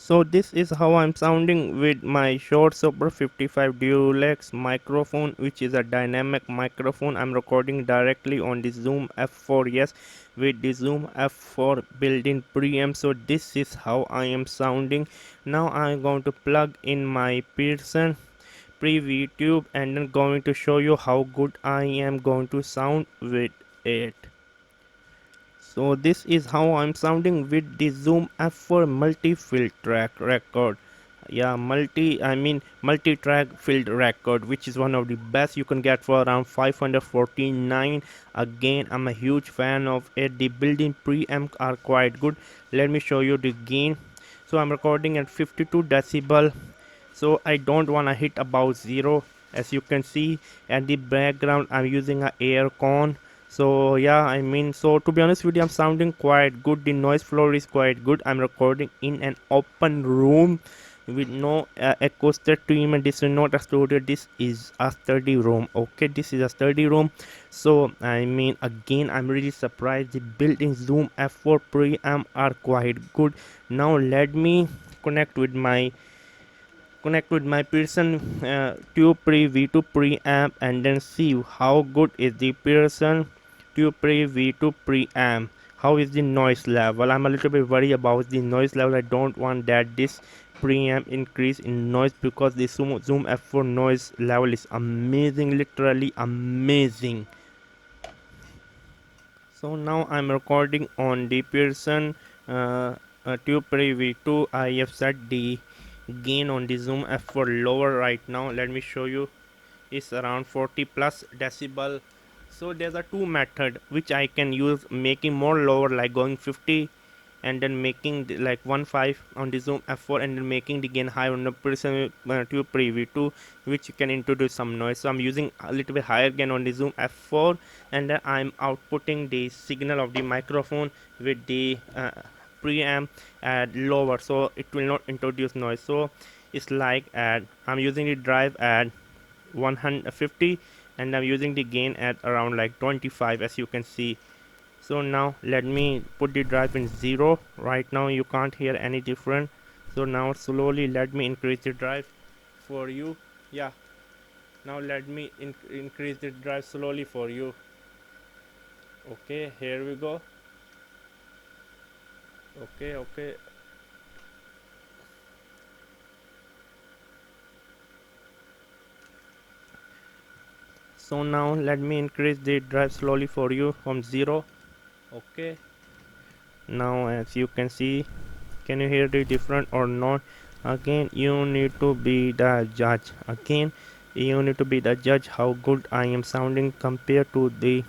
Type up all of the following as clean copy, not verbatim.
So this is how I'm sounding with my Shure Super 55 Dualex microphone, which is a dynamic microphone. I'm recording directly on the Zoom F4, yes, with the Zoom F4 built-in preamp. So this is how I am sounding. Now I'm going to plug in my PreSonus TubePre V2 and then going to show you how good I am going to sound with it. So this is how I'm sounding with the Zoom F4 multi-field track record. Yeah, multi-track field record, which is one of the best you can get for around 549. Again, I'm a huge fan of it. The built-in preamps are quite good. Let me show you the gain. So I'm recording at 52 decibel. So I don't want to hit about zero. As you can see at the background, I'm using a air con. So yeah, so to be honest with you, I'm sounding quite good. The noise floor is quite good. I'm recording in an open room with no acoustic treatment. This is not a studio, this is a study room. Okay, this is a study room. So again, I'm really surprised. The built-in Zoom F4 preamp are quite good. Now let me connect with my PreSonus TubePre V2 preamp and then see how good is the PreSonus TubePre V2 preamp. How is the noise level? I'm a little bit worried about the noise level. I don't want that this preamp increase in noise because the Zoom F4 noise level is amazing, literally amazing. So now I'm recording on the PreSonus TubePre V2. I have set the gain on the Zoom F4 lower right now. Let me show you. It's around 40 plus decibel. So there's a two method which I can use, making more lower, like going 50 and then making like 1.5 on the Zoom F4 and then making the gain high on the PreSonus TubePre V2, which you can introduce some noise. So I'm using a little bit higher gain on the Zoom F4 and then I'm outputting the signal of the microphone with the preamp at lower, so it will not introduce noise. So it's like I'm using the drive at 150 and I'm using the gain at around like 25, as you can see. So now let me put the drive in 0. Right now you can't hear any different. So now slowly let me increase the drive for you. Yeah, now let me increase the drive slowly for you. Okay, here we go. Okay. So now let me increase the drive slowly for you from 0. Okay, now as you can see, can you hear the different or not? Again, you need to be the judge. Again, you need to be the judge how good I am sounding compared to the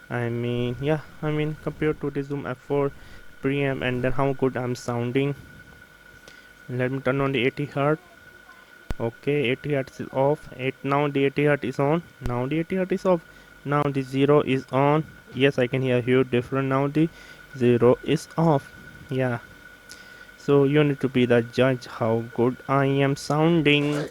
compared to the Zoom F4 preamp, and then how good I'm sounding. Let me turn on the 80 hertz. Okay, 80 hertz is off. Now the 80 hertz is on. Now the 80 hertz is off. Now the 0 is on. Yes, I can hear you different. Now the 0 is off. Yeah. So you need to be the judge how good I am sounding.